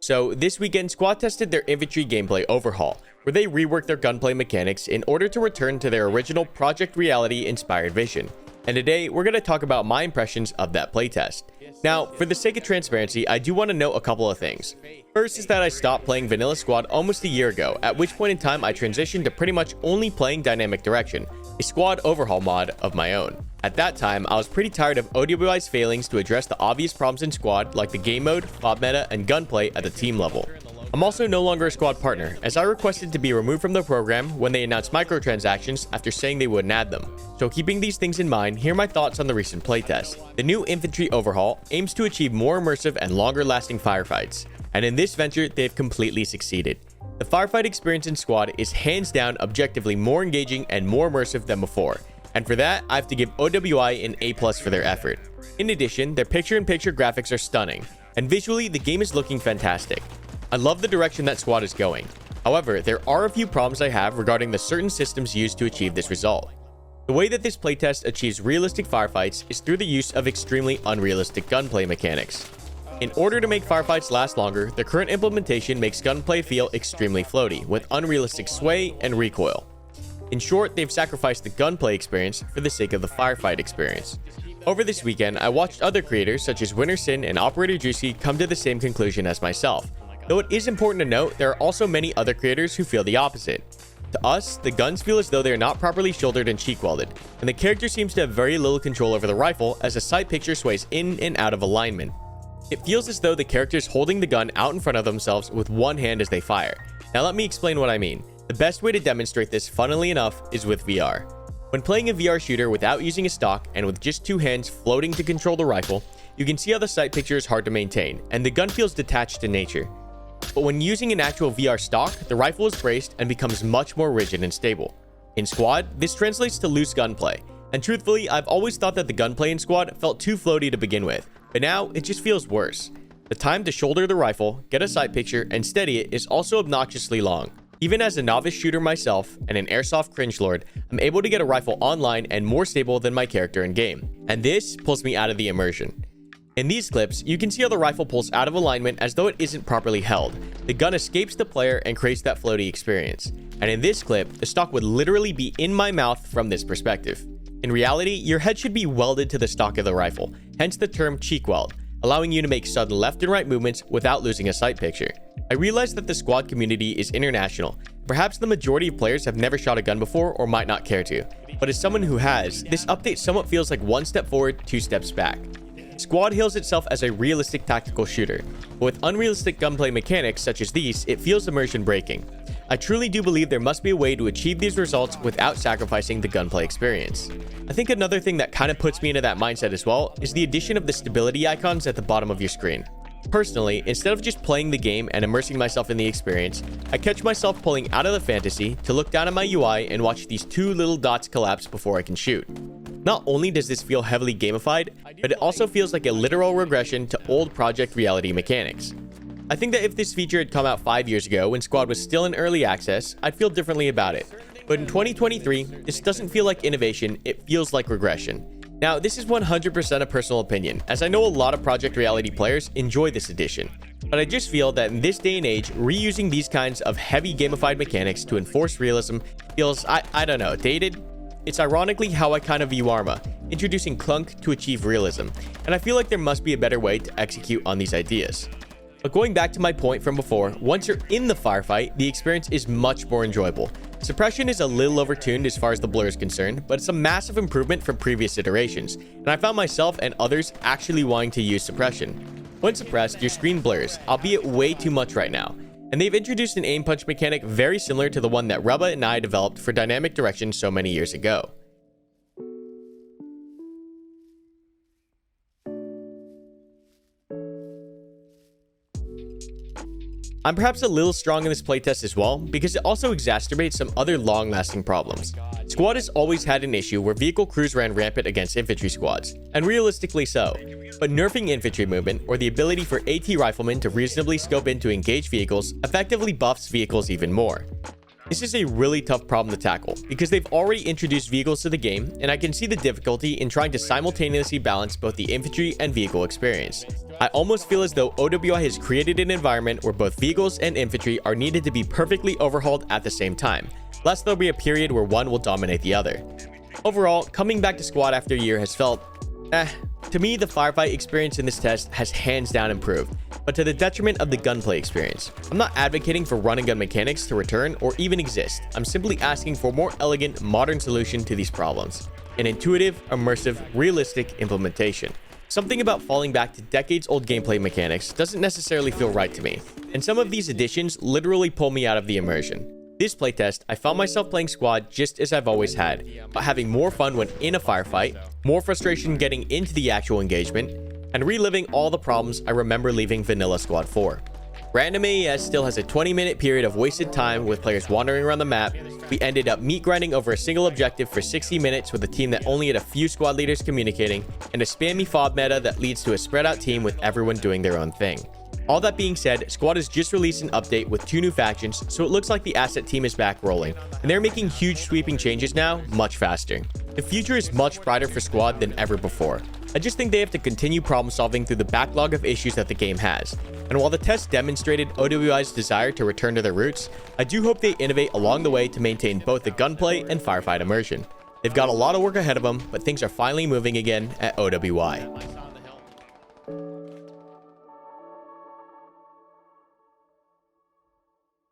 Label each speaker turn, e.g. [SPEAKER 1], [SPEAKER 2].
[SPEAKER 1] So this weekend, Squad tested their infantry gameplay overhaul, where they reworked their gunplay mechanics in order to return to their original Project Reality inspired vision. And today, we're going to talk about my impressions of that playtest. Now, for the sake of transparency, I do want to note a couple of things. First is that I stopped playing Vanilla Squad almost a year ago, at which point in time I transitioned to pretty much only playing Dynamic Direction, a Squad Overhaul mod of my own. At that time, I was pretty tired of OWI's failings to address the obvious problems in Squad like the game mode, FOB meta, and gunplay at the team level. I'm also no longer a Squad partner, as I requested to be removed from the program when they announced microtransactions after saying they wouldn't add them. So keeping these things in mind, here are my thoughts on the recent playtest. The new Infantry Overhaul aims to achieve more immersive and longer lasting firefights, and in this venture, they've completely succeeded. The firefight experience in Squad is hands down objectively more engaging and more immersive than before, and for that, I have to give OWI an A+ for their effort. In addition, their picture-in-picture graphics are stunning, and visually, the game is looking fantastic. I love the direction that Squad is going. However, there are a few problems I have regarding the certain systems used to achieve this result. The way that this playtest achieves realistic firefights is through the use of extremely unrealistic gunplay mechanics. In order to make firefights last longer, the current implementation makes gunplay feel extremely floaty, with unrealistic sway and recoil. In short, they've sacrificed the gunplay experience for the sake of the firefight experience. Over this weekend, I watched other creators such as Winner Sin and Operator Juicy come to the same conclusion as myself. Though it is important to note, there are also many other creators who feel the opposite. To us, the guns feel as though they are not properly shouldered and cheek welded, and the character seems to have very little control over the rifle as the sight picture sways in and out of alignment. It feels as though the character is holding the gun out in front of themselves with one hand as they fire. Now let me explain what I mean. The best way to demonstrate this, funnily enough, is with VR. When playing a VR shooter without using a stock and with just two hands floating to control the rifle, you can see how the sight picture is hard to maintain, and the gun feels detached in nature. But when using an actual VR stock, the rifle is braced and becomes much more rigid and stable. In Squad, this translates to loose gunplay, and truthfully, I've always thought that the gunplay in Squad felt too floaty to begin with, but now it just feels worse. The time to shoulder the rifle, get a sight picture, and steady it is also obnoxiously long. Even as a novice shooter myself and an airsoft cringelord, I'm able to get a rifle online and more stable than my character in game, and this pulls me out of the immersion. In these clips, you can see how the rifle pulls out of alignment as though it isn't properly held. The gun escapes the player and creates that floaty experience. And in this clip, the stock would literally be in my mouth from this perspective. In reality, your head should be welded to the stock of the rifle, hence the term cheek weld, allowing you to make sudden left and right movements without losing a sight picture. I realize that the Squad community is international. Perhaps the majority of players have never shot a gun before or might not care to. But as someone who has, this update somewhat feels like one step forward, two steps back. Squad hails itself as a realistic tactical shooter, but with unrealistic gunplay mechanics such as these, it feels immersion breaking. I truly do believe there must be a way to achieve these results without sacrificing the gunplay experience. I think another thing that kind of puts me into that mindset as well is the addition of the stability icons at the bottom of your screen. Personally, instead of just playing the game and immersing myself in the experience, I catch myself pulling out of the fantasy to look down at my UI and watch these two little dots collapse before I can shoot. Not only does this feel heavily gamified, but it also feels like a literal regression to old Project Reality mechanics. I think that if this feature had come out 5 years ago when Squad was still in early access, I'd feel differently about it. But in 2023, this doesn't feel like innovation, it feels like regression. Now, this is 100% a personal opinion, as I know a lot of Project Reality players enjoy this addition. But I just feel that in this day and age, reusing these kinds of heavy gamified mechanics to enforce realism feels, I don't know, dated? It's ironically how I kind of view Arma, introducing clunk to achieve realism, and I feel like there must be a better way to execute on these ideas. But going back to my point from before, once you're in the firefight, the experience is much more enjoyable. Suppression is a little overtuned as far as the blur is concerned, but it's a massive improvement from previous iterations, and I found myself and others actually wanting to use Suppression. When suppressed, your screen blurs, albeit way too much right now. And they've introduced an aim punch mechanic very similar to the one that Rubba and I developed for Dynamic Direction so many years ago. I'm perhaps a little strong in this playtest as well, because it also exacerbates some other long-lasting problems. Squad has always had an issue where vehicle crews ran rampant against infantry squads, and realistically so, but nerfing infantry movement, or the ability for AT riflemen to reasonably scope in to engage vehicles, effectively buffs vehicles even more. This is a really tough problem to tackle because they've already introduced vehicles to the game, and I can see the difficulty in trying to simultaneously balance both the infantry and vehicle experience. I almost feel as though OWI has created an environment where both vehicles and infantry are needed to be perfectly overhauled at the same time, lest there'll be a period where one will dominate the other. Overall, coming back to squad after a year has felt to me, the firefight experience in this test has hands down improved, but to the detriment of the gunplay experience. I'm not advocating for run and gun mechanics to return or even exist. I'm simply asking for a more elegant, modern solution to these problems. An intuitive, immersive, realistic implementation. Something about falling back to decades-old gameplay mechanics doesn't necessarily feel right to me, and some of these additions literally pull me out of the immersion. This playtest, I found myself playing squad just as I've always had, but having more fun when in a firefight, more frustration getting into the actual engagement, and reliving all the problems I remember leaving vanilla squad for. Random AES still has a 20-minute period of wasted time with players wandering around the map. We ended up meat grinding over a single objective for 60 minutes with a team that only had a few squad leaders communicating, and a spammy FOB meta that leads to a spread out team with everyone doing their own thing. All that being said, Squad has just released an update with 2 new factions, so it looks like the asset team is back rolling, and they're making huge sweeping changes now, much faster. The future is much brighter for Squad than ever before. I just think they have to continue problem solving through the backlog of issues that the game has. And while the test demonstrated OWI's desire to return to their roots, I do hope they innovate along the way to maintain both the gunplay and firefight immersion. They've got a lot of work ahead of them, but things are finally moving again at OWI.